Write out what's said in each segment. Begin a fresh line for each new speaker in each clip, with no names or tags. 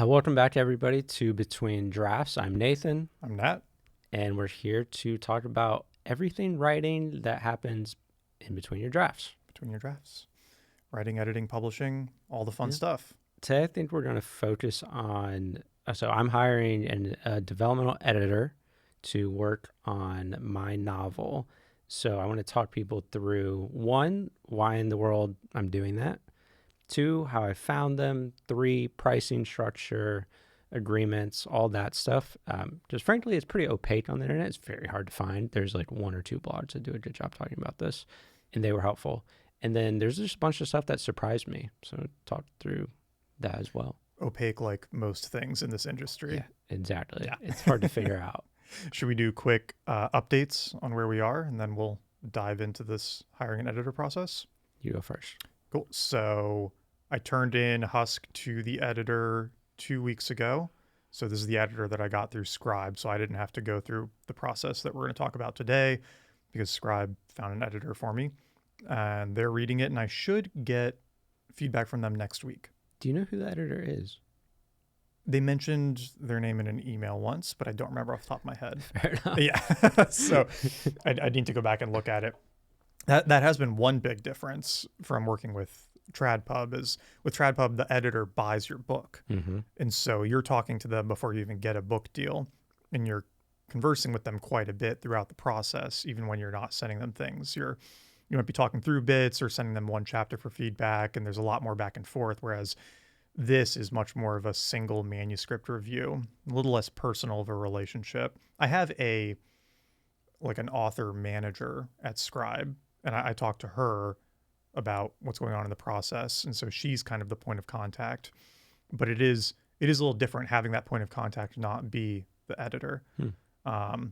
Welcome back, everybody, to Between Drafts. I'm Nathan,
I'm Nat.
and we're here to talk about everything writing that happens in between your drafts.
Between your drafts. Writing, editing, publishing, all the fun
Yeah.
stuff.
Today, I think we're going to focus on. So, I'm hiring a developmental editor to work on my novel. So, I want to talk people through one, why in the world I'm doing that, two, how I found them, three, pricing structure, agreements, all that stuff. Just frankly, it's pretty opaque on the internet. It's very hard to find. There's like one or two blogs that do a good job talking about this, and they were helpful. And then there's just a bunch of stuff that surprised me. So talk through that as well.
Opaque like most things in this industry.
Yeah, exactly.
Yeah.
It's hard to figure out.
Should we do quick updates on where we are, and then we'll dive into this hiring an editor process?
You go first.
Cool. So I turned in Husk to the editor 2 weeks ago. So this is the editor that I got through Scribe. So I didn't have to go through the process that we're going to talk about today because Scribe found an editor for me. And they're reading it, and I should get feedback from them next week.
Do you know who the editor is?
They mentioned their name in an email once, but I don't remember off the top of my head.
Fair enough.
Yeah. So I need to go back and look at it. That has been one big difference from working with TradPub is with TradPub, the editor buys your book.
Mm-hmm.
And so you're talking to them before you even get a book deal, and you're conversing with them quite a bit throughout the process, even when you're not sending them things. You might be talking through bits or sending them one chapter for feedback, and there's a lot more back and forth, whereas this is much more of a single manuscript review, a little less personal of a relationship. I have an author manager at Scribe, and I talk to her about what's going on in the process. And so she's kind of the point of contact, but it is a little different having that point of contact not be the editor. And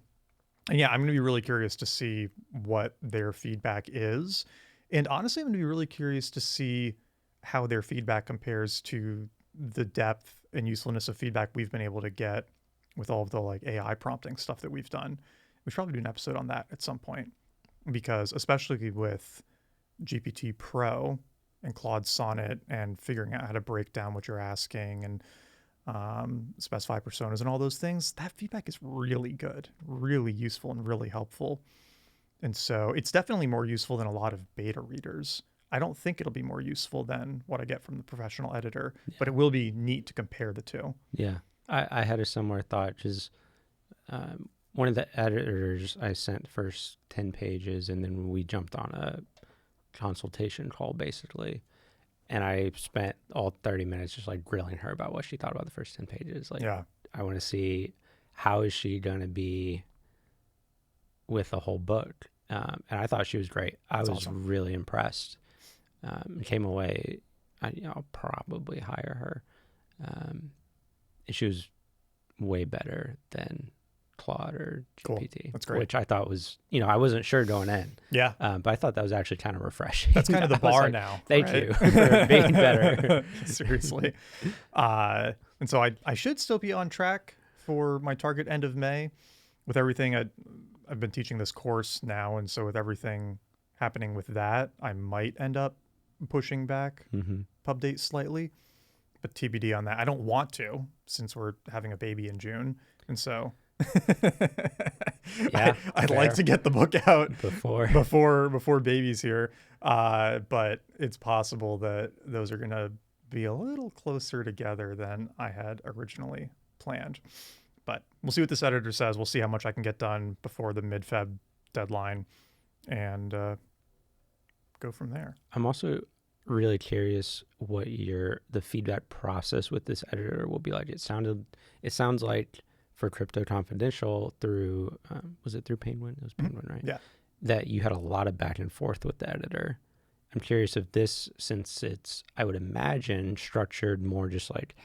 yeah, I'm going to be really curious to see what their feedback is. And honestly, I'm going to be really curious to see how their feedback compares to the depth and usefulness of feedback we've been able to get with all of the like AI prompting stuff that we've done. We should probably do an episode on that at some point, because especially with GPT Pro and Claude Sonnet and figuring out how to break down what you're asking and specify personas and all those things, that feedback is really good, really useful, and really helpful. And so it's definitely more useful than a lot of beta readers. I don't think it'll be more useful than what I get from the professional editor, but it will be neat to compare the two.
Yeah. I had a similar thought, because one of the editors I sent first 10 pages, and then we jumped on a consultation call basically. And I spent all 30 minutes just like grilling her about what she thought about the first 10 pages. Like,
Yeah.
I want to see how is she going to be with the whole book. And I thought she was great.
That's
was
awesome.
really impressed. Came away, I'll probably hire her. And she was way better than Claude or GPT.
Cool. That's great.
Which I thought was, I wasn't sure going in.
Yeah.
But I thought that was actually kind of refreshing.
That's kind of the
I was
bar
like,
now.
Thank
right?
you for being better.
Seriously. And so I should still be on track for my target end of May with everything. I've been teaching this course now. And so with everything happening with that, I might end up pushing back pub date slightly, but TBD on that. I don't want to, since we're having a baby in June. And so
Yeah,
I'd
fair.
like to get the book out
Before.
baby's here. But it's possible that those are going to be a little closer together than I had originally planned. But we'll see what this editor says. We'll see how much I can get done before the mid-Feb deadline, and go from there.
I'm also really curious what the feedback process with this editor will be like. It sounds like for Crypto Confidential through, was it through Penguin? It was Penguin, right?
Yeah.
That you had a lot of back and forth with the editor. I'm curious if this, since it's, I would imagine, structured more just like,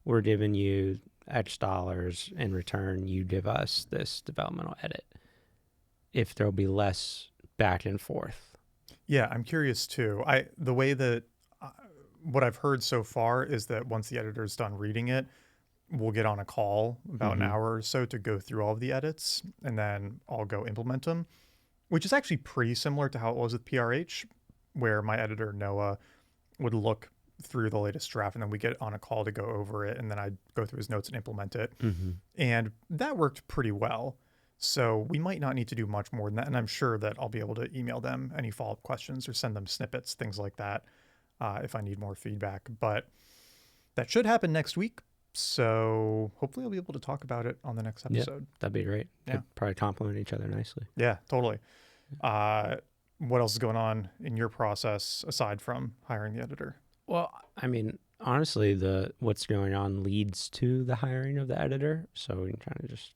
we're giving you X dollars in return, you give us this developmental edit, if there'll be less back and forth.
Yeah, I'm curious too. The way that what I've heard so far is that once the editor's done reading it, we'll get on a call about an hour or so to go through all of the edits, and then I'll go implement them, which is actually pretty similar to how it was with PRH, where my editor, Noah, would look through the latest draft, and then we get on a call to go over it, and then I go through his notes and implement it.
Mm-hmm.
And that worked pretty well. So we might not need to do much more than that. And I'm sure that I'll be able to email them any follow-up questions or send them snippets, things like that, if I need more feedback. But that should happen next week. So hopefully I'll be able to talk about it on the next episode.
That'd be great.
Yeah.
Could probably complement each other nicely.
Yeah, totally. What else is going on in your process aside from hiring the editor?
Well, I mean, honestly, what's going on leads to the hiring of the editor. So we can kind of just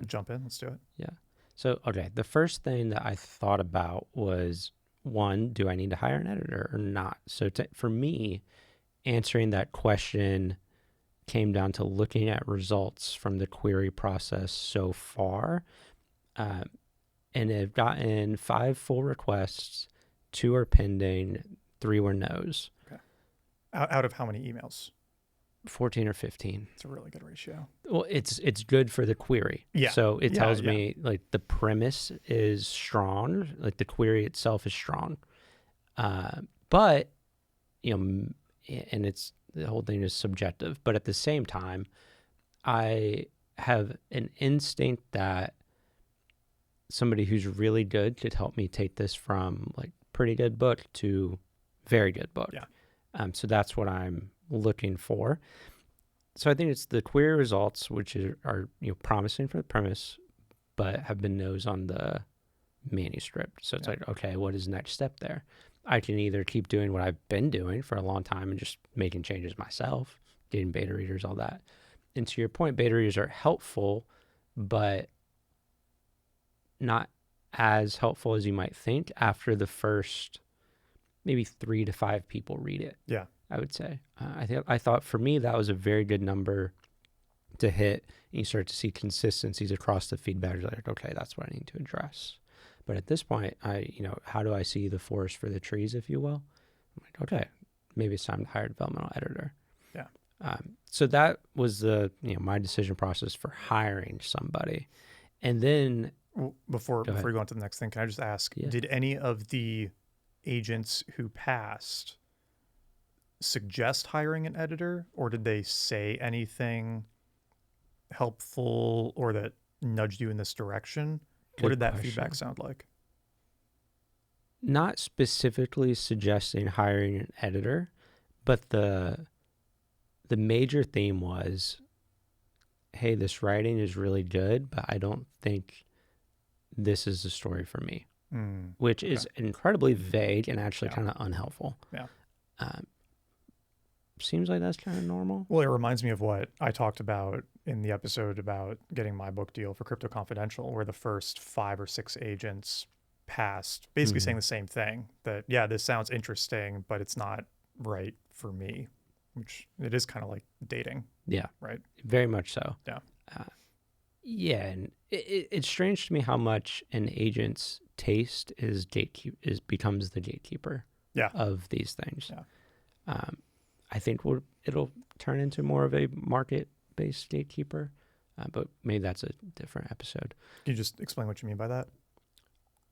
jump in.
Let's do it.
Yeah. So, okay, the first thing that I thought about was, one, do I need to hire an editor or not? So for me, answering that question came down to looking at results from the query process so far. And I've gotten 5 full requests, 2 are pending, 3 were no's.
Okay. Out of how many emails?
14 or 15.
It's a really good ratio.
Well, it's good for the query.
Yeah.
So it tells me like the premise is strong, like the query itself is strong. But, and the whole thing is subjective. But at the same time, I have an instinct that somebody who's really good could help me take this from like pretty good book to very good book.
Yeah.
So that's what I'm looking for. So I think it's the query results, which are promising for the premise, but have been no's on the manuscript. So it's like, okay, what is the next step there? I can either keep doing what I've been doing for a long time and just making changes myself, getting beta readers, all that. And to your point, beta readers are helpful, but not as helpful as you might think after the first maybe 3 to 5 people read it.
Yeah.
I would say. I thought for me that was a very good number to hit. And you start to see consistencies across the feedback. You're like, okay, that's what I need to address. But at this point, how do I see the forest for the trees, if you will? I'm like, okay, maybe it's time to hire a developmental editor.
Yeah.
So that was my decision process for hiring somebody. And then
before we go on to the next thing, can I just ask, did any of the agents who passed suggest hiring an editor, or did they say anything helpful or that nudged you in this direction? What did that feedback sound like?
Not specifically suggesting hiring an editor, but the major theme was, hey, this writing is really good, but I don't think this is the story for me, which is incredibly vague and actually kind of unhelpful.
Yeah.
Seems like that's kind of normal.
Well, it reminds me of what I talked about in the episode about getting my book deal for Crypto Confidential, where the first 5 or 6 agents passed, basically saying the same thing, that, this sounds interesting, but it's not right for me, which it is kind of like dating.
Yeah.
Right.
Very much so.
Yeah.
And it's strange to me how much an agent's taste becomes the gatekeeper of these things.
Yeah.
I think it'll turn into more of a market-based gatekeeper, but maybe that's a different episode.
Can you just explain what you mean by that?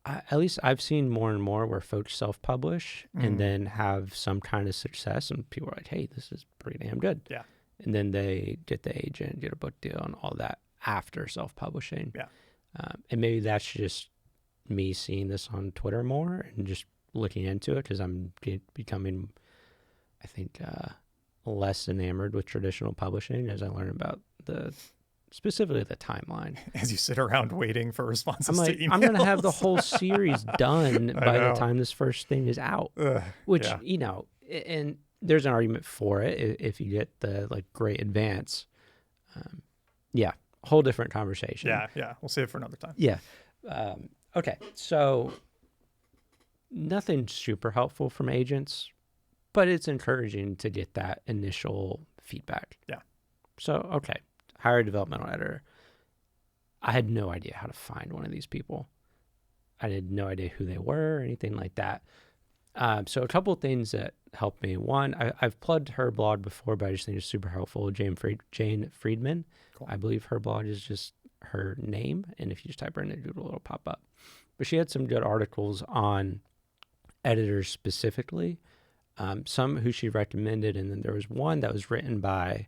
At least I've seen more and more where folks self-publish and then have some kind of success, and people are like, hey, this is pretty damn good.
Yeah.
And then they get the agent, get a book deal, and all that after self-publishing.
Yeah.
And maybe that's just me seeing this on Twitter more and just looking into it because I'm becoming, I think, less enamored with traditional publishing as I learn about specifically the timeline.
As you sit around waiting for responses to emails.
I'm going to have the whole series done by the time this first thing is out, which, and there's an argument for it if you get the great advance. Whole different conversation.
Yeah. We'll save it for another time.
Yeah. Okay. So nothing super helpful from agents, but it's encouraging to get that initial feedback.
Yeah.
So, okay, hire a developmental editor. I had no idea how to find one of these people. I had no idea who they were or anything like that. So a couple of things that helped me. One, I've plugged her blog before, but I just think it's super helpful. Jane Friedman.
Cool.
I believe her blog is just her name, and if you just type her into Google, it'll pop up. But she had some good articles on editors specifically. some who she recommended, and then there was one that was written by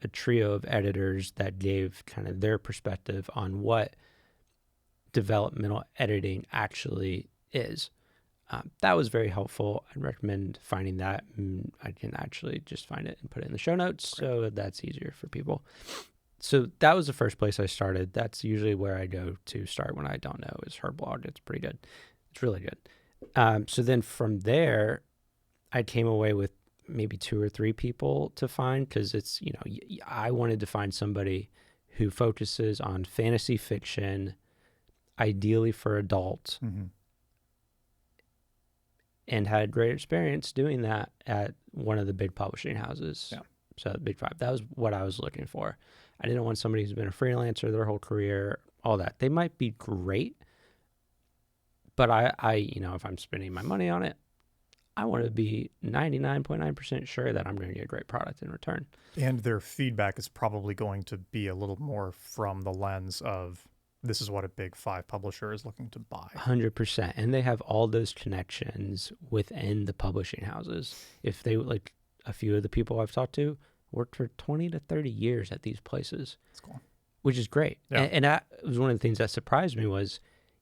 a trio of editors that gave kind of their perspective on what developmental editing actually is. That was very helpful. I'd recommend finding that. I can actually just find it and put it in the show notes, so that's easier for people. So that was the first place I started. That's usually where I go to start when I don't know, is her blog. It's pretty good. It's really good. So then from there, I came away with maybe 2 or 3 people to find, because it's, I wanted to find somebody who focuses on fantasy fiction, ideally for adults, and had great experience doing that at one of the big publishing houses.
Yeah.
So the Big Five. That was what I was looking for. I didn't want somebody who's been a freelancer their whole career, all that. They might be great, but I if I'm spending my money on it, I want to be 99.9% sure that I'm going to get a great product in return.
And their feedback is probably going to be a little more from the lens of, this is what a Big Five publisher is looking to buy.
100%. And they have all those connections within the publishing houses. If they, like a few of the people I've talked to, worked for 20 to 30 years at these places.
That's cool.
Which is great.
Yeah.
And that was one of the things that surprised me, was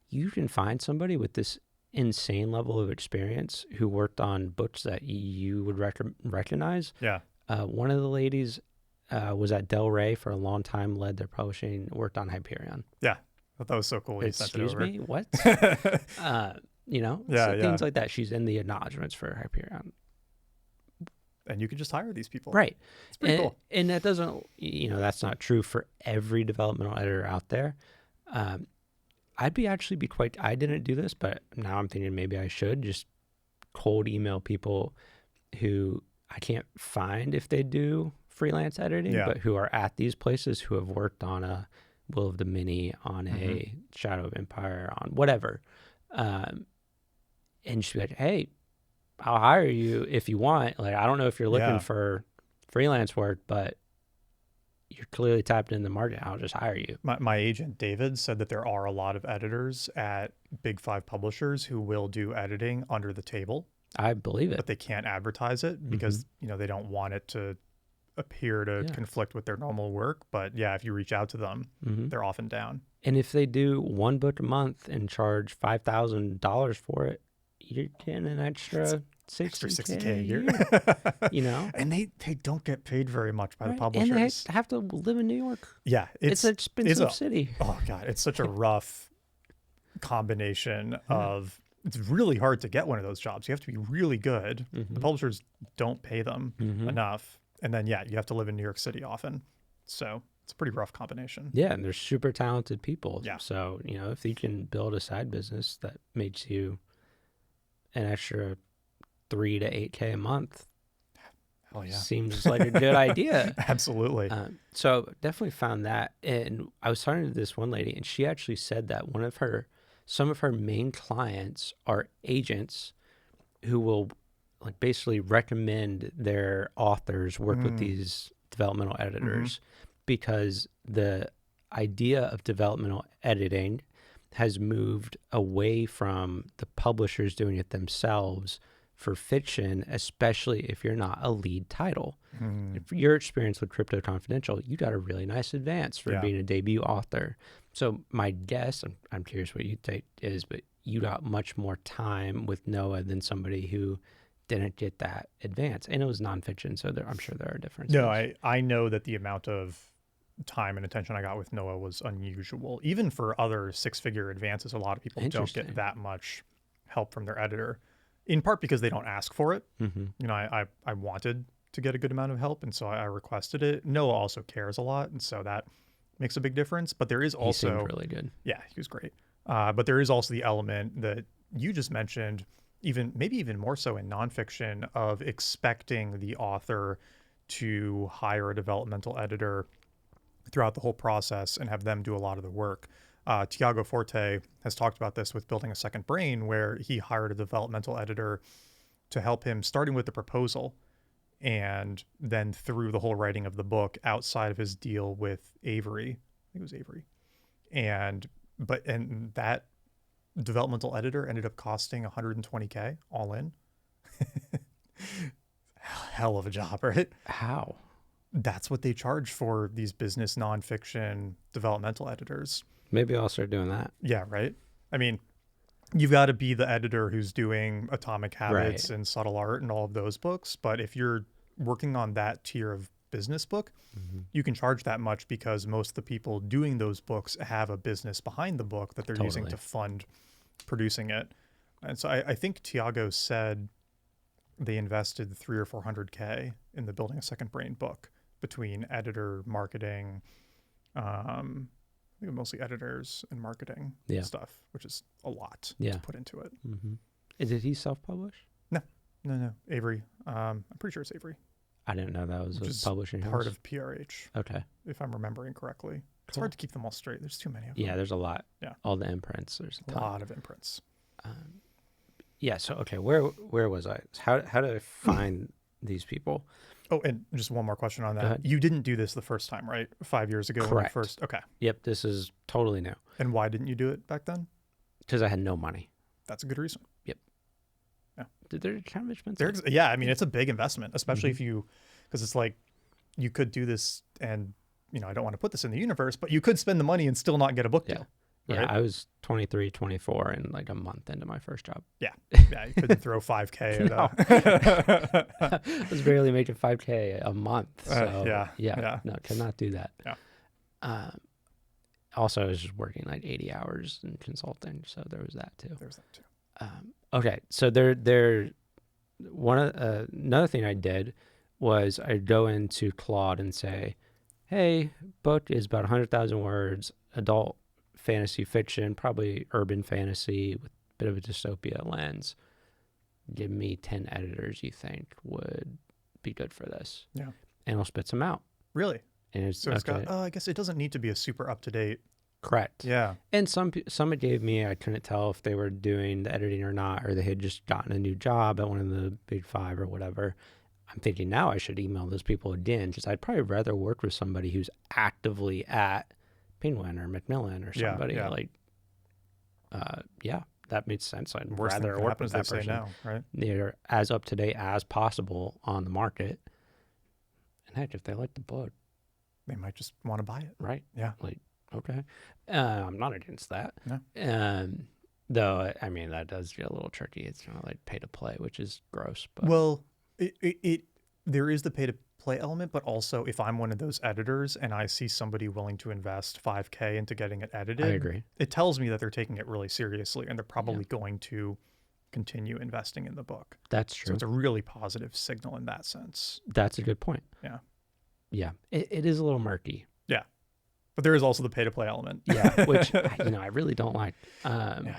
you can find somebody with this insane level of experience who worked on books that you would recognize.
Yeah.
One of the ladies was at Del Rey for a long time, led their publishing, worked on Hyperion.
Yeah. I thought that was so cool.
Excuse me? What? Things like that. She's in the acknowledgments for Hyperion.
And you can just hire these people.
Right.
It's pretty cool.
And that doesn't, that's not true for every developmental editor out there. I didn't do this, but now I'm thinking maybe I should just cold email people who I can't find if they do freelance editing, but who are at these places, who have worked on a Will of the Many, on a Shadow of Empire, on whatever. And just be like, hey, I'll hire you if you want. Like, I don't know if you're looking for freelance work, but you're clearly tapped in the market. I'll just hire you.
My agent, David, said that there are a lot of editors at Big Five publishers who will do editing under the table.
I believe it.
But they can't advertise it because, they don't want it to appear to conflict with their normal work. But yeah, if you reach out to them, they're often down.
And if they do one book a month and charge $5,000 for it, you're getting an extra $60K a year.
And they don't get paid very much by the publishers.
And they have to live in New York.
Yeah.
It's an expensive city.
Oh God. It's such a rough combination of, it's really hard to get one of those jobs. You have to be really good. The publishers don't pay them enough. And then, you have to live in New York City often. So it's a pretty rough combination.
Yeah. And they're super talented people.
Yeah.
So, if you can build a side business that makes you an extra $3 to $8K a month,
hell yeah,
seems like a good idea.
Absolutely.
So definitely found that. And I was talking to this one lady, and she actually said that some of her main clients are agents who will basically recommend their authors work with these developmental editors, because the idea of developmental editing has moved away from the publishers doing it themselves for fiction, especially if you're not a lead title. If your experience with Crypto Confidential, you got a really nice advance for being a debut author. So my guess, I'm curious what you take is, but you got much more time with Noah than somebody who didn't get that advance. And it was nonfiction, so I'm sure there are differences.
No, I know that the amount of time and attention I got with Noah was unusual. Even for other 6-figure advances, a lot of people don't get that much help from their editor, in part because they don't ask for it. I wanted to get a good amount of help, and so I requested it. Noah also cares a lot, and so that makes a big difference. But there is also...
He seemed really good.
Yeah, he was great. But there is also the element that you just mentioned, maybe even more so in nonfiction, of expecting the author to hire a developmental editor throughout the whole process and have them do a lot of the work. Tiago Forte has talked about this with Building a Second Brain, where he hired a developmental editor to help him, starting with the proposal and then through the whole writing of the book, outside of his deal with Avery. I think it was Avery. And that developmental editor ended up costing $120K all in. Hell of a job, right?
How?
That's what they charge for these business nonfiction developmental editors.
Maybe I'll start doing that.
Yeah, right. I mean, you've got to be the editor who's doing Atomic
Right.
Habits and Subtle Art and all of those books. But if you're working on that tier of business book, you can charge that much because most of the people doing those books have a business behind the book that they're using
Totally.
to fund producing it. And so I think Tiago said they invested 300 or 400K in the Building a Second Brain book between editor, marketing, I think mostly editors and marketing
Yeah.
stuff, which is a lot
Yeah.
to put into it.
Did he self-publish?
No, Avery. I'm pretty sure it's Avery,
I didn't know that was
which
a
is
publishing
part
house.
of PRH,
Okay.
if I'm remembering correctly. It's
Cool.
hard to keep them all straight. There's too many of them.
Yeah, there's a lot.
Yeah.
All the imprints. There's a
A
ton.
lot of imprints.
Yeah. So okay, where was I? How did I find these people?
Oh, and just one more question on
Go
that.
ahead.
You didn't do this the first time, right? 5 years ago when you
Correct.
first. Okay.
Yep. This is totally new
And why didn't you do it back then?
because I had no money.
That's a good reason.
They're kind of expensive.
Yeah, I mean, it's a big investment, especially
Mhm.
if you, because it's like you could do this and, I don't want to put this in the universe, but you could spend the money and still not get a book
Yeah.
deal.
Yeah,
Right?
I was 23, 24 and like a month into my first job.
Yeah, you couldn't throw 5K at
No. I was barely making 5K a month. So
yeah.
no, cannot do that.
Yeah.
Also, I was just working like 80 hours in consulting, so there was that too.
There's that too.
Okay, so another thing I did was I'd go into Claude and say, "Hey, book is about 100,000 words, adult fantasy fiction, probably urban fantasy with a bit of a dystopia lens. Give me 10 editors you think would be good for this."
Yeah.
And it'll spit some out.
Really?
And it's
So it's
okay,
got, I guess it doesn't need to be a super up to date.
correct.
Yeah.
And some it gave me, I couldn't tell if they were doing the editing or not, or they had just gotten a new job at one of the big five or whatever. I'm thinking now I should email those people again because I'd probably rather work with somebody who's actively at Penguin or Macmillan or
Yeah,
somebody
yeah.
like, that makes sense. I'd
Worst thing
rather
that
work
happens,
with
they
that
say
person.
no, right?
They're as up to date as possible on the market. And heck, if they like the book,
They might just want to buy it.
right?
Yeah.
Like, okay. I'm not against that.
No.
Though, I mean, that does get a little tricky. It's kind of like pay to play, which is gross. But
Well, there is the pay to play element, but also if I'm one of those editors and I see somebody willing to invest 5K into getting it edited,
I agree.
it tells me that they're taking it really seriously and they're probably going to continue investing in the book.
That's
So
true.
it's a really positive signal in that sense.
That's a good point.
Yeah.
Yeah. It is a little murky.
But there is also the pay to play element.
Yeah. Which, I really don't like.
Yeah.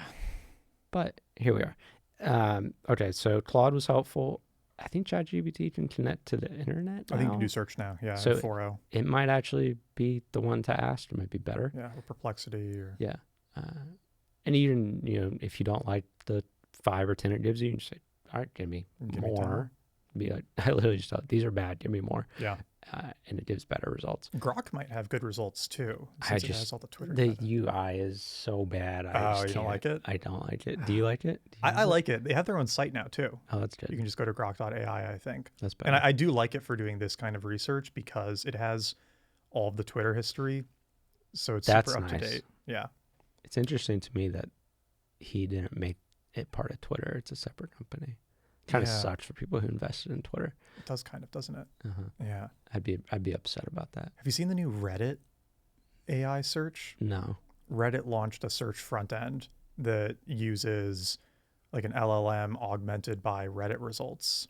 But here we are. Okay. So Claude was helpful. I think ChatGPT can connect to the internet
I think you
now.
can do search now. Yeah.
So-
4.0.
It might actually be the one to ask. It might be better.
Yeah. Or Perplexity or.
Yeah. And even, if you don't like the 5 or 10 it gives you, you just say, all right, give me
Give me 10
more.
more.
Be like, I literally just thought, these are bad, give me more.
Yeah.
And it gives better results.
Grok might have good results too.
I
Since it
just-
has all the Twitter.
The
data.
UI is so bad. I
Oh,
just
you don't
can't.
like it?
I don't like it. Do you like it? Do you
I like it. They have their own site now too.
Oh, that's good.
You can just go to grok.ai, I think.
That's better.
And I do like it for doing this kind of research because it has all of the Twitter history. So it's
That's
super up
nice.
to date. Yeah.
It's interesting to me that he didn't make it part of Twitter. It's a separate company. Kind of
Yeah.
sucks for people who invested in Twitter.
It does kind of, doesn't it?
Uh-huh.
Yeah.
I'd be upset about that.
Have you seen the new Reddit AI search?
No.
Reddit launched a search front end that uses like an LLM augmented by Reddit results.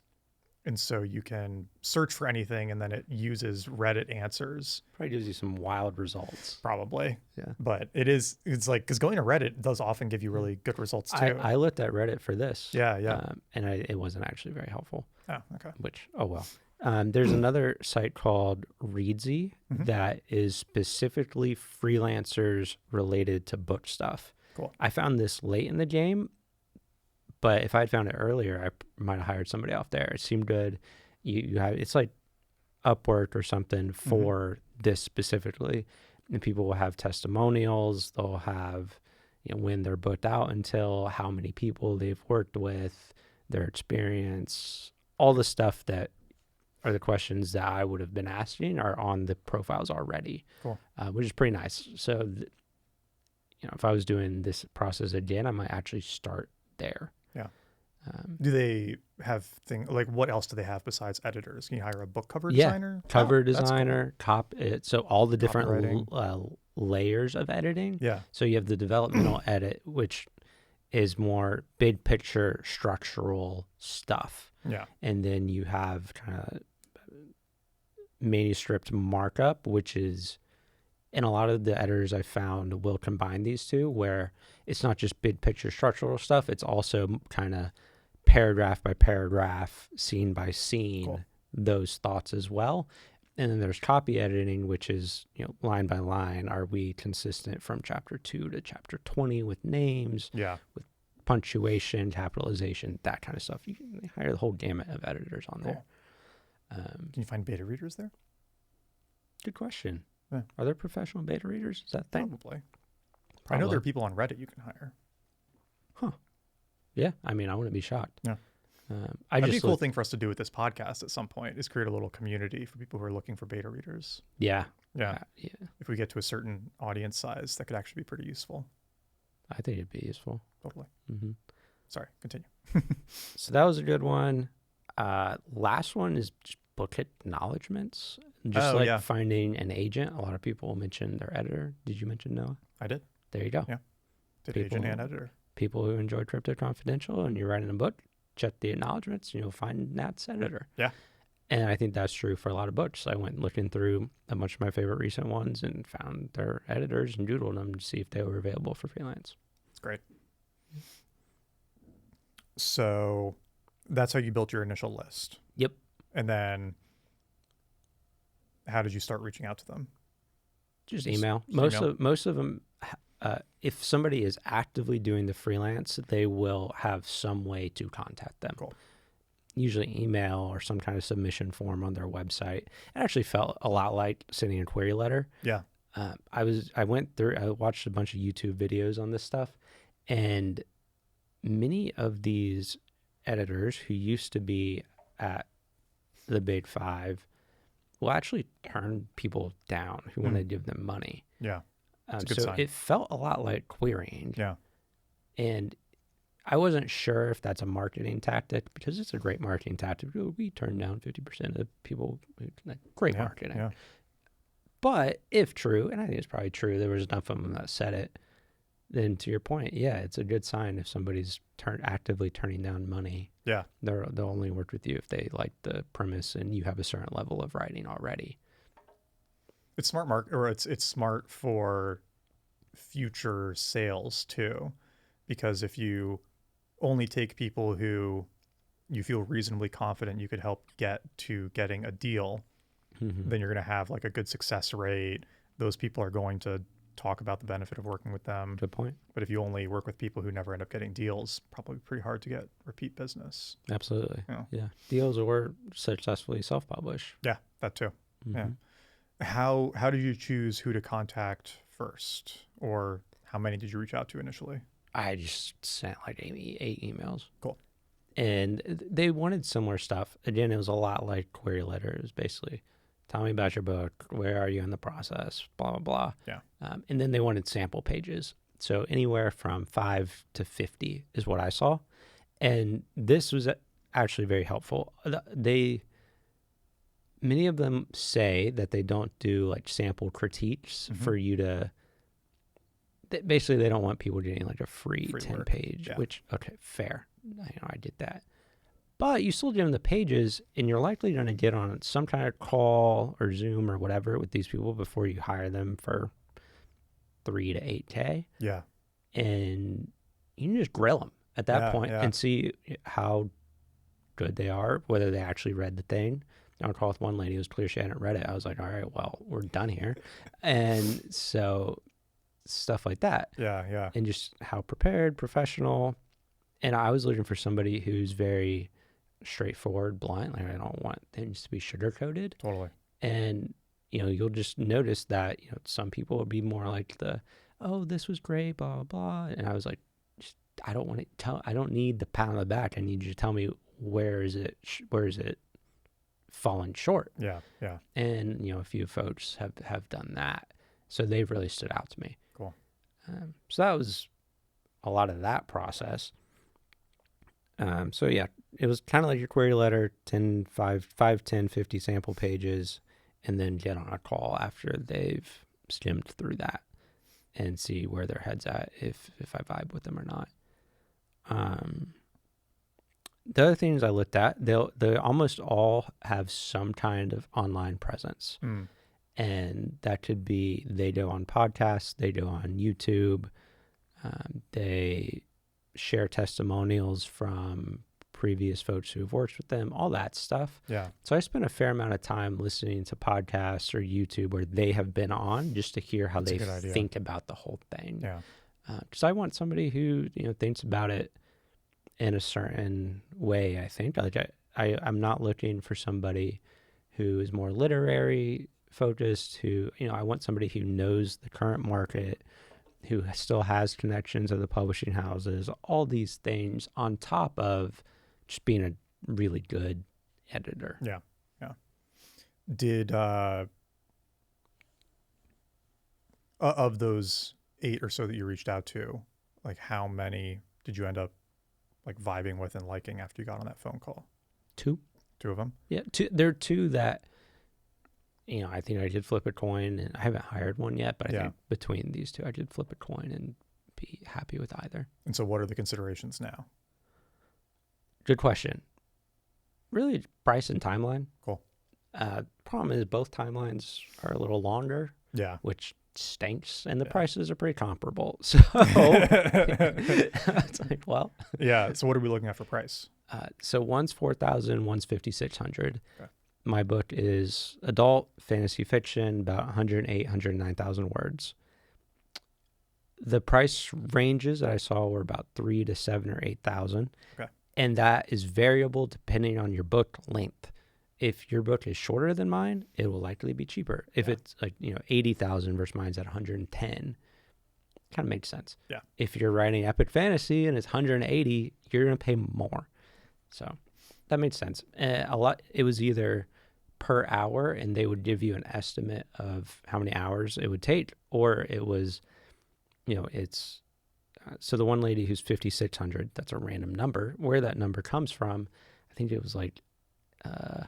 And so you can search for anything and then it uses Reddit answers,
Probably gives you some wild results.
probably.
Yeah.
But it's like, because going to Reddit does often give you really good results too.
I looked at Reddit for this.
Yeah, yeah.
And it wasn't actually very helpful.
Oh, okay.
Which, oh well. There's another site called Reedsy
Mhm.
that is specifically freelancers related to book stuff.
Cool.
I found this late in the game, but if I'd found it earlier, I might have hired somebody off there. It seemed good. You have it's like Upwork or something for this specifically, and people will have testimonials. They'll have when they're booked out until, how many people they've worked with, their experience, all the stuff that are the questions that I would have been asking are on the profiles already,
Cool.
Which is pretty nice. So, if I was doing this process again, I might actually start there.
Yeah.
Um,
Do they have like what else do they have besides editors? Can you hire a book cover
yeah,
designer?
cover
That's cool.
designer, so all the different
Copywriting.
layers of editing.
Yeah.
So you have the developmental edit, which is more big picture structural stuff.
Yeah.
And then you have kind of manuscript markup, which is, and a lot of the editors I found will combine these two, where it's not just big picture structural stuff, it's also kind of paragraph by paragraph, scene by scene,
Cool.
those thoughts as well. And then there's copy editing, which is, line by line, are we consistent from chapter 2 to chapter 20 with names,
Yeah.
with punctuation, capitalization, that kind of stuff. You can hire the whole gamut of editors on there.
Can you find beta readers there?
Good question.
Yeah.
Are there professional beta readers? Is that a thing?
Probably. I know there are people on Reddit you can hire.
Yeah, I mean, I wouldn't be shocked.
Yeah.
That'd
be a cool thing for us to do with this podcast at some point is create a little community for people who are looking for beta readers.
Yeah.
Yeah.
Yeah.
If we get to a certain audience size, that could actually be pretty useful.
I think it'd be useful.
Totally.
Mm-hmm.
Sorry, continue.
So that was a good one. Last one is just book acknowledgments. Just finding an agent. A lot of people mention their editor. Did you mention Noah?
I did.
There you go.
Yeah. Did agent and editor.
People who enjoy Crypto Confidential and you're writing a book, check the acknowledgments and you'll find Nat's editor.
Yeah.
And I think that's true for a lot of books. I went looking through a bunch of my favorite recent ones and found their editors and doodled them to see if they were available for freelance.
That's great. So that's how you built your initial list.
Yep.
And then how did you start reaching out to them?
Just email. Most of them, if somebody is actively doing the freelance, they will have some way to contact them.
Cool.
Usually email or some kind of submission form on their website. It actually felt a lot like sending a query letter.
Yeah.
I watched a bunch of YouTube videos on this stuff, and many of these editors who used to be at the Big Five will actually turn people down who want to give them money.
Yeah. It's a good
so
sign.
it felt a lot like querying.
Yeah.
And I wasn't sure if that's a marketing tactic, because it's a great marketing tactic. We turn down 50% of people. Great marketing.
Yeah.
But if true, and I think it's probably true, there was enough of them that said it, then to your point, yeah, it's a good sign if somebody's actively turning down money.
Yeah.
They'll only work with you if they like the premise and you have a certain level of writing already.
It's smart it's smart for future sales too, because if you only take people who you feel reasonably confident you could help get to getting a deal, then you're going to have like a good success rate. Those people are going to talk about the benefit of working with them.
Good point.
But if you only work with people who never end up getting deals, probably pretty hard to get repeat business.
Absolutely.
Yeah.
Deals or successfully self-publish.
Yeah, that too.
Mm-hmm.
Yeah. How did you choose who to contact first, or how many did you reach out to initially?
I just sent like 8 emails.
Cool.
And they wanted similar stuff. Again, it was a lot like query letters, basically. Tell me about your book. Where are you in the process? Blah, blah, blah.
Yeah.
And then they wanted sample pages. So anywhere from 5 to 50 is what I saw. And this was actually very helpful. Many of them say that they don't do like sample critiques for you to, basically they don't want people getting like a free 10 page, which, okay, fair. I did that. But you still give them the pages, and you're likely going to get on some kind of call or Zoom or whatever with these people before you hire them for $3 to $8K.
Yeah.
And you can just grill them at that point and see how good they are, whether they actually read the thing. On a call with one lady, it was clear she hadn't read it. I was like, all right, well, we're done here. And so stuff like that.
Yeah, yeah.
And just how prepared, professional. And I was looking for somebody who's very straightforward, blunt. Like, I don't want things to be sugar-coated.
Totally.
And, you'll just notice that, some people will be more like oh, this was great, blah, blah, blah. And I was like, I don't need the pat on the back. I need you to tell me where is it fallen short?
Yeah. Yeah.
And, a few folks have done that. So they've really stood out to me.
Cool.
So that was a lot of that process. So yeah, it was kind of like your query letter, 10, 50 sample pages, and then get on a call after they've skimmed through that and see where their head's at, if I vibe with them or not. The other things I looked at, they almost all have some kind of online presence. And that could be they go on podcasts, they go on YouTube, they share testimonials from previous folks who have worked with them, all that stuff.
Yeah.
So I spent a fair amount of time listening to podcasts or YouTube where they have been on, just to hear how they think about the whole thing.
Yeah.
Because I want somebody who thinks about it in a certain way. I think I'm not looking for somebody who is more literary focused. Who I want somebody who knows the current market, who still has connections at the publishing houses, all these things on top of just being a really good editor.
Yeah. Yeah. Did, of those 8 or so that you reached out to, like how many did you end up like vibing with and liking after you got on that phone call?
2.
2 of them?
Yeah. There are 2 that, I think I did flip a coin, and I haven't hired one yet, but I think between these 2, I did flip a coin and be happy with either.
And so what are the considerations now?
Good question. Really, price and timeline.
Cool.
Problem is both timelines are a little longer.
Yeah.
Which stinks, and the prices are pretty comparable. So it's like, well.
Yeah. So what are we looking at for price?
So one's 4,000, one's 5,600.
Okay.
My book is adult fantasy fiction, about 108, 109,000 words. The price ranges that I saw were about 3 to 7 or 8,000.
Okay.
And that is variable depending on your book length. If your book is shorter than mine, it will likely be cheaper. If it's like, 80,000 versus mine's at 110, kind of makes sense.
Yeah.
If you're writing epic fantasy and it's 180, you're going to pay more. So that makes sense. It was either per hour, and they would give you an estimate of how many hours it would take, or it was, it's, so the one lady who's 5,600, that's a random number. Where that number comes from, I think it was like a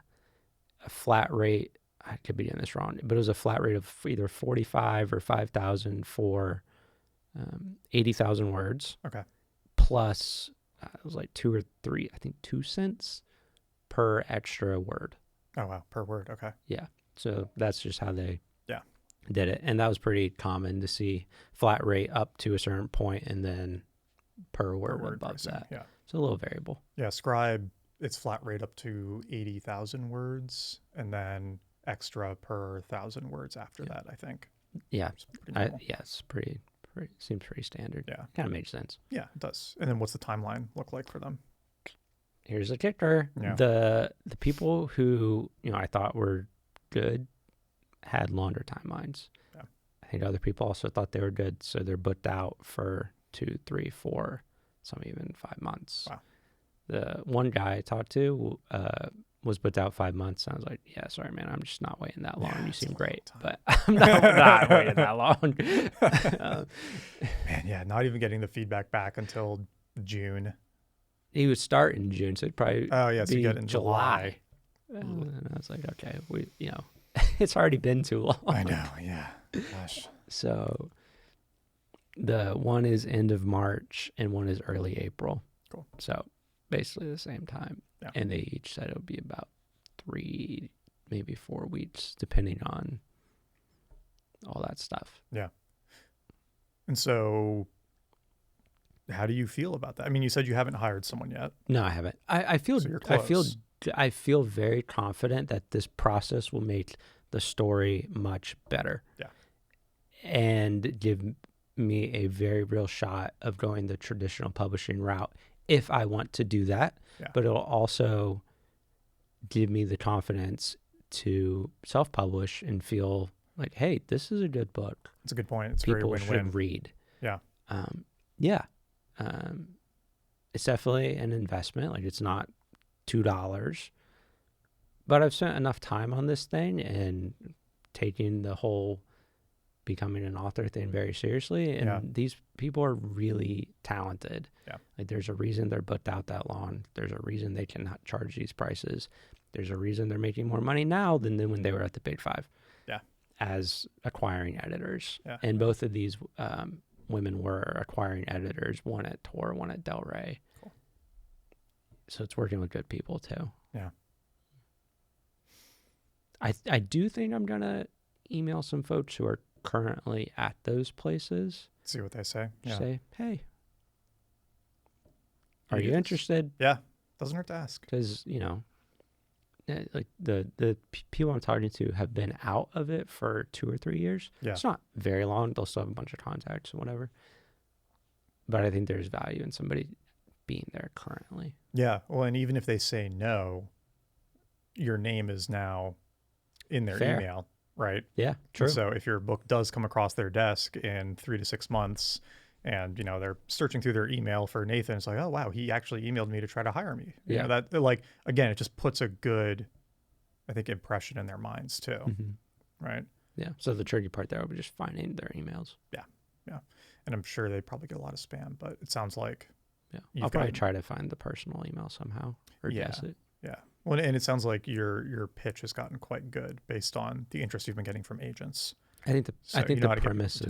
flat rate. I could be getting this wrong, but it was a flat rate of either 45 or 5,000 for 80,000 words.
Okay.
Plus, it was like 2 or 3, I think 2 cents per extra word.
Oh, wow. Per word. Okay.
Yeah. So that's just how they did it. And that was pretty common to see flat rate up to a certain point and then per word above
pricing.
that.
Yeah.
It's a little variable.
Yeah. Scribe, it's flat rate up to 80,000 words and then extra per 1,000 words after that, I think.
Yeah.
It's
pretty, seems pretty standard.
Yeah.
Kind of makes sense.
Yeah, it does. And then what's the timeline look like for them?
Here's a kicker.
Yeah.
The people who, I thought were good had longer timelines.
Yeah.
I think other people also thought they were good, so they're booked out for 2, 3, 4, some even 5 months.
Wow.
The one guy I talked to was booked out 5 months. And I was like, yeah, sorry, man, I'm just not waiting that long. You seem great, but I'm not waiting that long.
Man, yeah, not even getting the feedback back until June.
He would start in June, so it'd probably
so you get in July.
And I was like, okay, it's already been too long.
I know, yeah. Gosh.
So the one is end of March and one is early April.
Cool.
So basically the same time.
Yeah.
And they each said it would be about 3, maybe 4 weeks, depending on all that stuff.
Yeah. And so how do you feel about that? I mean, you said you haven't hired someone yet.
No, I haven't. I feel
So you're close.
I feel very confident that this process will make the story much better.
Yeah.
And give me a very real shot of going the traditional publishing route if I want to do that.
Yeah.
But it'll also give me the confidence to self-publish and feel like, hey, this is a good book.
It's a good point. It's
People
very win-win.
should read.
Yeah.
Yeah. It's definitely an investment. Like, it's not $2. But I've spent enough time on this thing and taking the whole becoming an author thing very seriously. And these people are really talented.
Yeah.
Like there's a reason they're booked out that long. There's a reason they cannot charge these prices. There's a reason they're making more money now than when they were at the Big Five.
Yeah.
As acquiring editors.
Yeah.
And both of these women were acquiring editors, one at Tor, one at Del Rey.
Cool.
So it's working with good people too.
Yeah.
I do think I'm going to email some folks who are currently at those places.
See what they say. Yeah.
Say, hey, are you interested?
Yeah. Doesn't hurt to ask.
Because, like the people I'm talking to have been out of it for 2 or 3 years.
Yeah.
It's not very long. They'll still have a bunch of contacts and whatever. But I think there's value in somebody being there currently.
Yeah. Well, and even if they say no, your name is now in their
Fair.
email, right?
Yeah, true.
And so if your book does come across their desk in 3 to 6 months and, they're searching through their email for Nathan, it's like, oh, wow, he actually emailed me to try to hire me.
Yeah.
That like, again, it just puts a good, I think, impression in their minds too.
Mm-hmm.
Right.
Yeah. So the tricky part there will be just finding their emails.
Yeah. Yeah. And I'm sure they probably get a lot of spam, but it sounds like.
Yeah. I'll probably try to find the personal email somehow or guess it.
Yeah. Well, and it sounds like your pitch has gotten quite good based on the interest you've been getting from agents.
I think the premise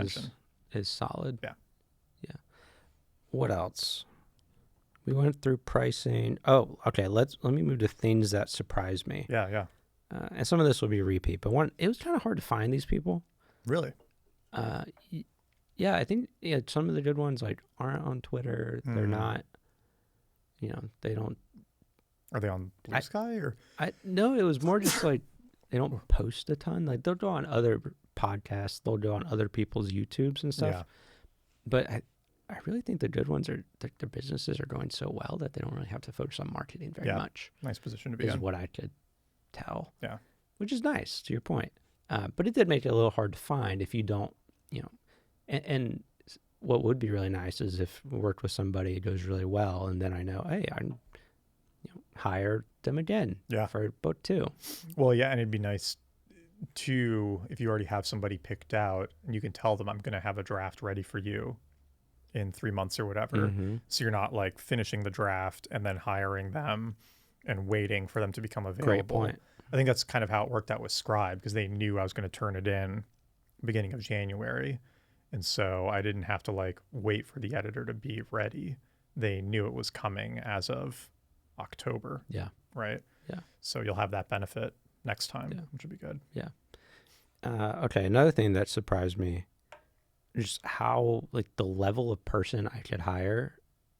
is solid.
Yeah.
Yeah. What else? We went through pricing. Oh, okay. Let me move to things that surprised me.
Yeah. Yeah.
And some of this will be repeat, but it was kind of hard to find these people.
Really?
Yeah, I think some of the good ones like aren't on Twitter. They're not. They don't.
Are they on Blue Sky or?
No, it was more just like they don't post a ton. Like they'll go on other podcasts, they'll go on other people's YouTubes and stuff.
Yeah.
But I really think the good ones are their businesses are going so well that they don't really have to focus on marketing very much.
Nice position to be in.
Is what I could tell.
Yeah.
Which is nice to your point. But it did make it a little hard to find if you don't, and what would be really nice is if we worked with somebody, it goes really well, and then I know, hey, I hire them again for book 2.
Well, yeah, and it'd be nice to, if you already have somebody picked out and you can tell them I'm going to have a draft ready for you in 3 months or whatever.
Mm-hmm.
So you're not like finishing the draft and then hiring them and waiting for them to become available.
Great point.
I think that's kind of how it worked out with Scribe because they knew I was going to turn it in beginning of January. And so I didn't have to like wait for the editor to be ready. They knew it was coming as of October.
Yeah.
Right.
Yeah.
So you'll have that benefit next time, which would be good.
Yeah. Okay. Another thing that surprised me is how like the level of person I could hire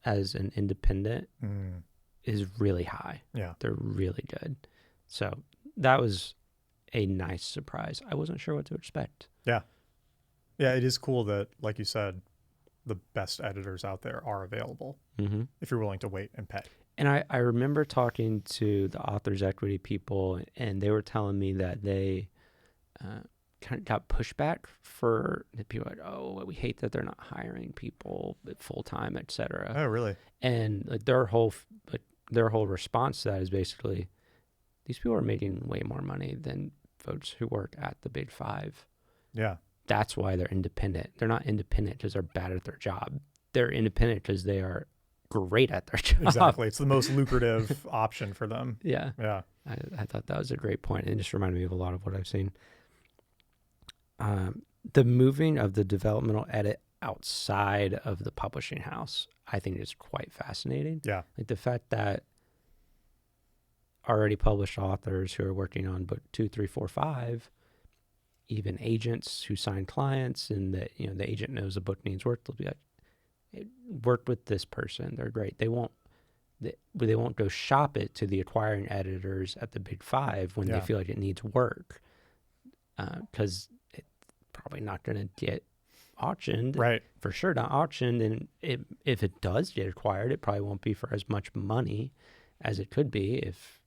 as an independent is really high.
Yeah.
They're really good. So that was a nice surprise. I wasn't sure what to expect.
Yeah. Yeah. It is cool that, like you said, the best editors out there are available if you're willing to wait and pay.
And I remember talking to the Authors Equity people, and they were telling me that they kind of got pushback for the people like, oh, we hate that they're not hiring people full time, et cetera.
Oh, really?
And like their whole response to that is basically, these people are making way more money than folks who work at the Big Five.
Yeah.
That's why they're independent. They're not independent because they're bad at their job. They're independent because they are great at their job.
Exactly. It's the most lucrative option for them.
Yeah.
Yeah.
I thought that was a great point. It just reminded me of a lot of what I've seen. The moving of the developmental edit outside of the publishing house, I think is quite fascinating.
Yeah.
Like the fact that already published authors who are working on book 2, 3, 4, 5, even agents who sign clients and that, the agent knows the book needs work, they'll be like, hey, work with this person. They're great. They won't go shop it to the acquiring editors at the Big Five when they feel like it needs work. Because it's probably not going to get auctioned.
Right.
For sure not auctioned. And if it does get acquired, it probably won't be for as much money as it could be if,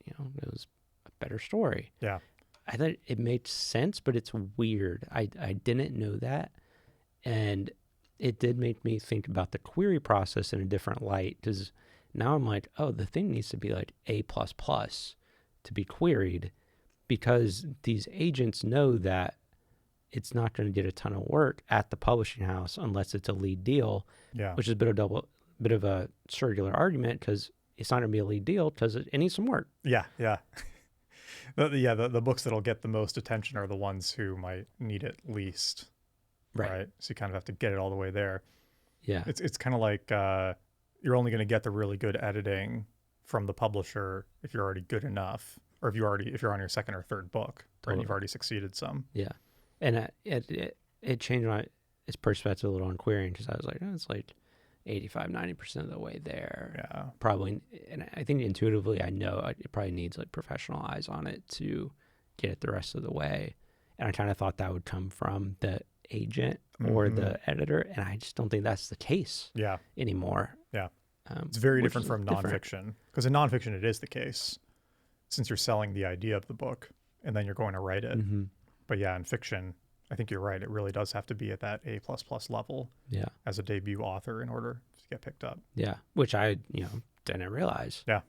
it was a better story.
Yeah.
I thought it made sense, but it's weird. I didn't know that. And it did make me think about the query process in a different light because Now I'm like, oh, the thing needs to be like A++ to be queried, because these agents know that it's not going to get a ton of work at the publishing house unless it's a lead deal,
Yeah.
which is a bit of a circular argument, because it's not going to be a lead deal because it needs some work.
Yeah. Yeah. The books that'll get the most attention are the ones who might need it least. Right. So you kind of have to get it all the way there.
Yeah.
It's kind of like you're only going to get the really good editing from the publisher if you're already good enough, or if you're on your second or third book, right?
Totally.
And you've already succeeded some.
Yeah. And it changed its perspective a little on querying, because I was like, oh, it's like 85-90% of the way there.
Yeah.
Probably. And I think intuitively I know it probably needs like professional eyes on it to get it the rest of the way. And I kind of thought that would come from the agent or the editor, and I just don't think that's the case anymore.
Yeah. It's very different from nonfiction, because in nonfiction it is the case, since you're selling the idea of the book and then you're going to write it. But yeah, in fiction, I think you're right. It really does have to be at that A++ level as a debut author in order to get picked up.
Yeah, which I didn't realize.
Yeah.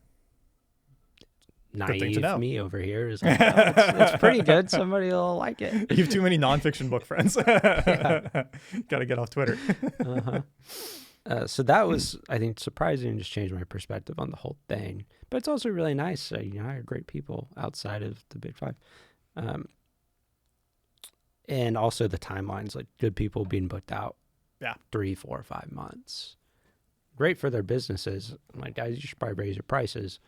Naive me over here is like, oh, it's pretty good. Somebody will like it.
You have too many nonfiction book friends. Got to get off Twitter.
So that was, I think, surprising, and just changed my perspective on the whole thing. But it's also really nice. I hire great people outside of the Big Five. And also the timelines, like good people being booked out 3, 4, 5 months. Great for their businesses. I'm like, guys, you should probably raise your prices.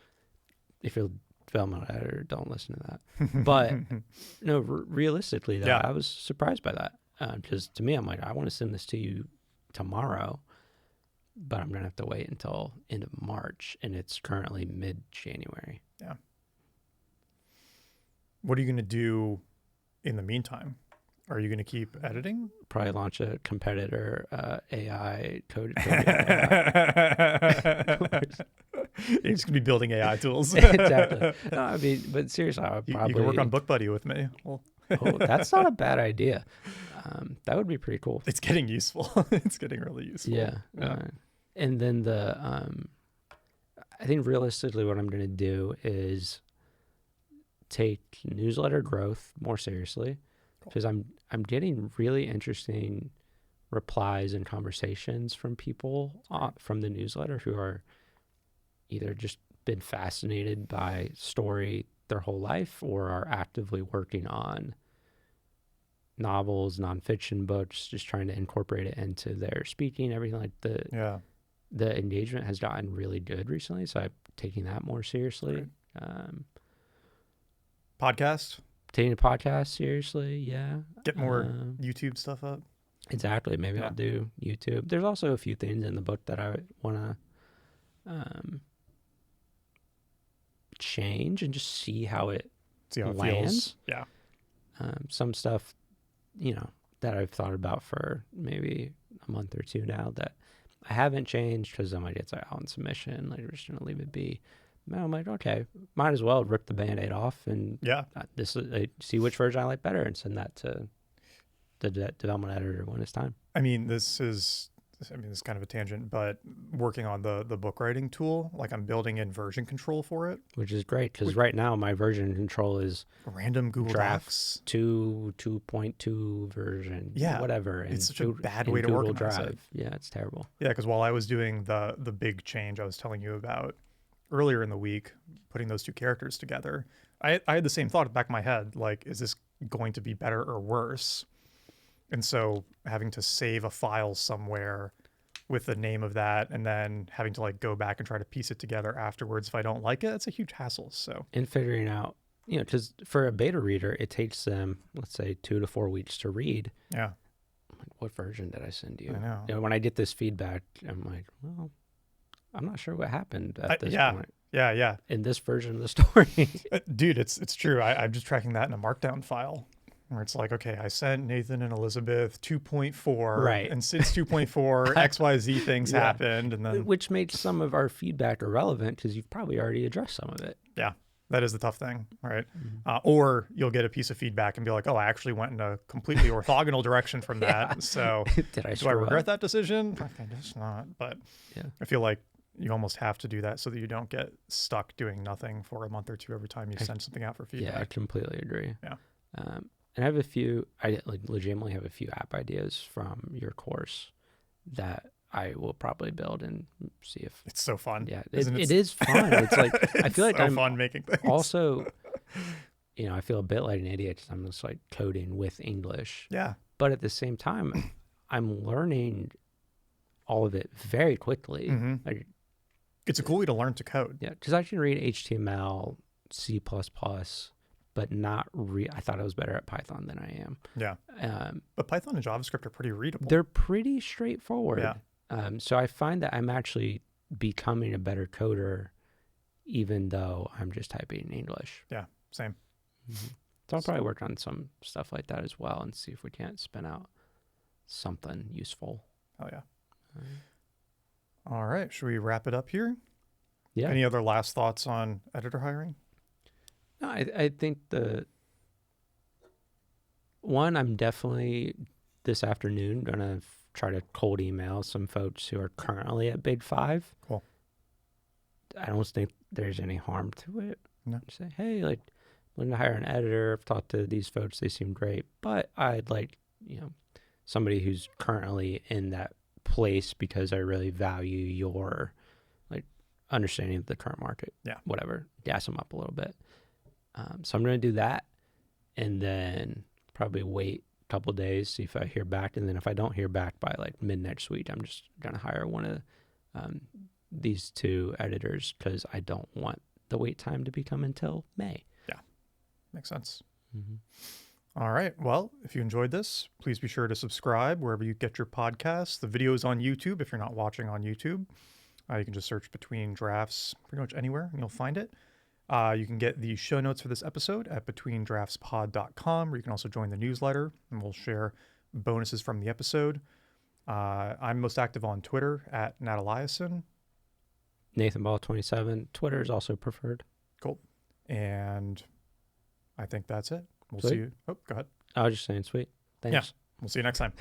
If you're a developmental editor, don't listen to that. But no, realistically, though, I was surprised by that. Because to me, I'm like, I want to send this to you tomorrow, but I'm going to have to wait until end of March, and it's currently mid-January.
Yeah. What are you going to do in the meantime? Are you going to keep editing?
Probably launch a competitor AI code.
You're just going to be building AI tools.
Exactly. No, I mean, but seriously, I would probably...
You can work on Book Buddy with me. Well.
Oh, that's not a bad idea. That would be pretty cool.
It's getting useful. It's getting really useful.
Yeah. And then I think realistically what I'm going to do is take newsletter growth more seriously, because I'm getting really interesting replies and conversations from people from the newsletter who are either just been fascinated by story their whole life, or are actively working on novels, nonfiction books, just trying to incorporate it into their speaking, everything. Like the engagement has gotten really good recently, so I'm taking that more seriously.
Right. Podcast?
Taking a podcast seriously, yeah.
Get more YouTube stuff up.
Exactly. Maybe I'll do YouTube. There's also a few things in the book that I want to change and just see how it lands.
Feels. Yeah.
Some stuff, that I've thought about for maybe a month or two now that I haven't changed, because I might get out on submission. Like, we're just going to leave it be. No, I'm like, okay, might as well rip the Band-Aid off and see which version I like better and send that to the development editor when it's time.
I mean, this is kind of a tangent, but working on the book writing tool, like I'm building in version control for it.
Which is great, because right now my version control is
random Google Docs
2.2 version, whatever.
It's such a bad way to organize it.
Yeah, it's terrible.
Yeah, because while I was doing the big change I was telling you about earlier in the week, putting those two characters together, I had the same thought at the back of my head, like, is this going to be better or worse? And so having to save a file somewhere with the name of that, and then having to like go back and try to piece it together afterwards if I don't like it, it's a huge hassle. So,
and figuring out, because for a beta reader, it takes them, let's say, 2 to 4 weeks to read.
Yeah.
Like, what version did I send you?
I know.
When I get this feedback, I'm like, well, I'm not sure what happened at this point.
Yeah.
In this version of the story.
Dude, it's true. I'm just tracking that in a markdown file where it's like, okay, I sent Nathan and Elizabeth 2.4.
Right.
And since 2.4, XYZ things happened. And then,
which makes some of our feedback irrelevant, because you've probably already addressed some of it.
Yeah. That is the tough thing, right? Or you'll get a piece of feedback and be like, oh, I actually went in a completely orthogonal direction from that. So
do I
regret that decision? I guess not. But I feel like, you almost have to do that so that you don't get stuck doing nothing for a month or two every time you send something out for feedback.
Yeah, I completely agree.
Yeah.
And I legitimately have a few app ideas from your course that I will probably build and see if
It's so fun.
Yeah,
Isn't
it is fun. It's like I
it's
feel like
so
I'm
fun making things.
also, I feel a bit like an idiot because I'm just like coding with English.
Yeah.
But at the same time, I'm learning all of it very quickly.
Mm-hmm. It's a cool way to learn to code.
Yeah, because I can read HTML, C++, but not I thought I was better at Python than I am.
Yeah. But Python and JavaScript are pretty readable.
They're pretty straightforward.
Yeah.
So I find that I'm actually becoming a better coder, even though I'm just typing in English.
Yeah, same.
Mm-hmm. So I'll probably work on some stuff like that as well and see if we can't spin out something useful.
Oh, yeah. All right. Should we wrap it up here?
Yeah.
Any other last thoughts on editor hiring?
No, I think I'm definitely this afternoon going to try to cold email some folks who are currently at Big Five.
Cool.
I don't think there's any harm to it.
No.
Say, hey, like, I'm going to hire an editor. I've talked to these folks. They seem great, but I'd like, somebody who's currently in that place because I really value your like understanding of the current market.
Yeah.
Whatever. Gas them up a little bit. So I'm going to do that and then probably wait a couple days, see if I hear back. And then if I don't hear back by like mid next week, I'm just going to hire one of these two editors because I don't want the wait time to become until May.
Yeah. Makes sense.
Mm-hmm.
All right. Well, if you enjoyed this, please be sure to subscribe wherever you get your podcasts. The video is on YouTube. If you're not watching on YouTube, you can just search Between Drafts pretty much anywhere and you'll find it. You can get the show notes for this episode at betweendraftspod.com, where you can also join the newsletter and we'll share bonuses from the episode. I'm most active on Twitter at NatEliason.
NathanBall27. Twitter is also preferred.
Cool. And I think that's it. We'll
Sweet.
see you. Oh, go ahead.
I was just saying, sweet. Thanks.
Yeah. We'll see you next time.